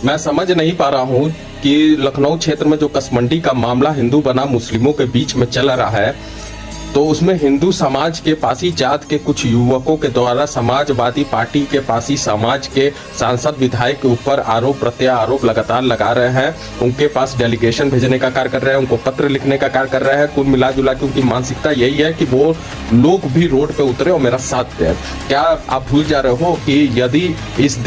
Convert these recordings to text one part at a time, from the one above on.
मैं समझ नहीं पा रहा हूँ कि लखनऊ क्षेत्र में जो कसमंडी का मामला हिंदू बनाम मुस्लिमों के बीच में चल रहा है, तो उसमें हिंदू समाज के पासी जात के कुछ युवकों के द्वारा समाजवादी पार्टी के पासी समाज के सांसद विधायक के ऊपर आरोप प्रत्यारोप लगातार लगा रहे हैं। उनके पास डेलीगेशन भेजने का कार्य कर रहे हैं, उनको पत्र लिखने का कार्य कर रहे हैं। कुल मिला जुला के उनकी मानसिकता यही है कि वो लोग भी रोड पे उतरे और मेरा साथ दें। क्या आप भूल जा रहे हो कि यदि इस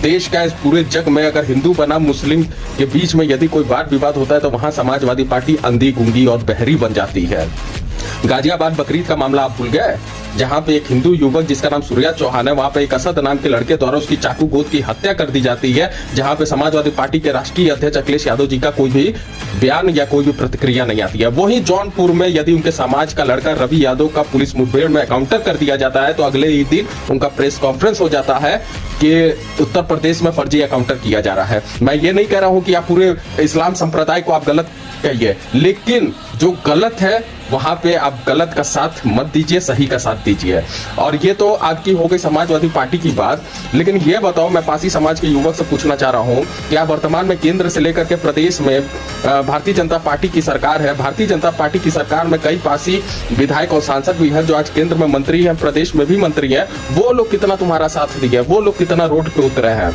देश का इस पूरे जग में अगर हिंदू बनाम मुस्लिम के बीच में यदि कोई वाद विवाद होता है तो वहां समाजवादी पार्टी अंधी गूंगी और बहरी बन जाती है। गाजियाबाद बकरीद का मामला आप भूल गए, जहां पे एक हिंदू युवक जिसका नाम सूर्या चौहान है, वहां पे एक असद नाम के लड़के द्वारा उसकी चाकू गोद की हत्या कर दी जाती है, जहां पे समाजवादी पार्टी के राष्ट्रीय अध्यक्ष अखिलेश यादव जी का कोई भी बयान या कोई भी प्रतिक्रिया नहीं आती है। वहीं जौनपुर में यदि उनके समाज का लड़का रवि यादव का पुलिस मुठभेड़ में एनकाउंटर कर दिया जाता है तो अगले ही दिन उनका प्रेस कॉन्फ्रेंस हो जाता है कि उत्तर प्रदेश में फर्जी एनकाउंटर किया जा रहा है। मैं ये नहीं कह रहा हूं कि आप पूरे इस्लाम संप्रदाय को आप गलत कहिए, लेकिन जो गलत है वहां पे आप गलत का साथ मत दीजिए, सही का साथ दीजिए। और ये तो आपकी हो गई समाजवादी पार्टी की बात, लेकिन ये बताओ, मैं पासी समाज के युवक से पूछना चाह रहा हूं कि आप वर्तमान में केंद्र से लेकर के प्रदेश में भारतीय जनता पार्टी की सरकार है। भारतीय जनता पार्टी की सरकार में कई पासी विधायक और सांसद भी हैं जो आज केंद्र में मंत्री हैं, प्रदेश में भी मंत्री हैं। वो लोग कितना तुम्हारा साथ दिए, वो लोग कितना रोड पे उतरे हैं,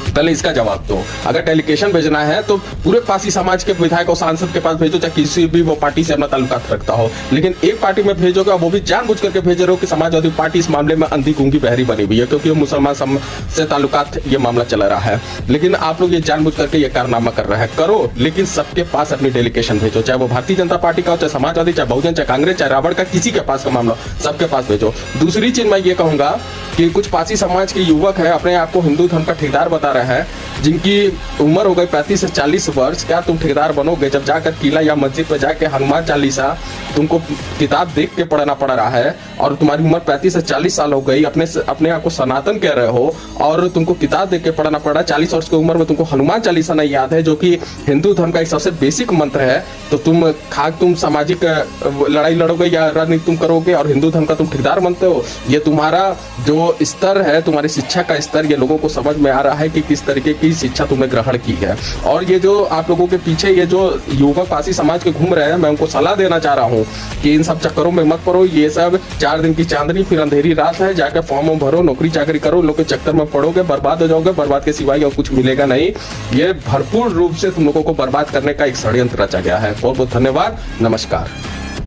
पहले इसका जवाब दो। अगर डेलीगेशन भेजना है तो पूरे पासी समाज के विधायक और सांसद के पास भेजो, चाहे किसी भी वो पार्टी से अपना ताल्लुकात रखता हो, लेकिन एक पार्टी में भेजोगे, वो भी जानबूझ करके भेज रहे हो कि समाजवादी पार्टी इस मामले में अंधी गूंगी बहरी बनी हुई है, क्योंकि वो मुसलमान से ताल्लुकात ये मामला चला रहा है। लेकिन आप लोग ये जानबूझ करके ये कारनामा कर रहे हैं, करो, लेकिन सबके पास अपनी डेलीगेशन भेजो, चाहे वो भारतीय जनता पार्टी का हो, चाहे समाजवादी, चाहे बहुजन, चाहे कांग्रेस, चाहे रावण का, किसी के पास का मामला, सबके पास भेजो। दूसरी चीज मैं ये कहूंगा कि कुछ पासी समाज के युवक है, अपने आप को हिंदू धर्म का ठेकेदार बता रहे हैं, जिनकी उम्र हो गई 35 से 40 वर्ष। क्या तुम ठेकेदार बनोगे जब जाकर किला या मस्जिद पर जाके हनुमान चालीसा तुमको किताब देख के पढ़ना पड़ रहा है, और तुम्हारी उम्र 35 से 40 साल हो गई, अपने आप को सनातन कह रहे हो और तुमको किताब देख के पढ़ना पड़ रहा है। 40 वर्ष की उम्र में तुमको हनुमान चालीसा नहीं याद है, जो कि हिंदू धर्म का एक सबसे बेसिक मंत्र है, तो तुम सामाजिक लड़ाई लड़ोगे या राजनीति तुम करोगे और हिंदू धर्म का तुम ठेकेदार बनते हो। ये तुम्हारा जो स्तर है, तुम्हारी शिक्षा का स्तर, ये लोगों को समझ में आ रहा है कि किस तरीके की शिक्षा तुमने ग्रहण की है। और ये जो आप लोगों के पीछे ये जो युवक पासी समाज के घूम रहे हैं, मैं उनको सलाह देना चाह रहा हूँ कि इन सब चक्करों में मत पड़ो। ये सब 4 दिन की चांदनी फिर अंधेरी रात है, जाकर फॉर्म भरो, नौकरी चाकरी करो, लोग के चक्कर में पड़ोगे, बर्बाद हो जाओगे, बर्बाद के सिवाय और कुछ मिलेगा नहीं। ये भरपूर रूप से तुम लोगों को बर्बाद करने का एक षड्यंत्र रचा गया है। बहुत बहुत धन्यवाद, नमस्कार।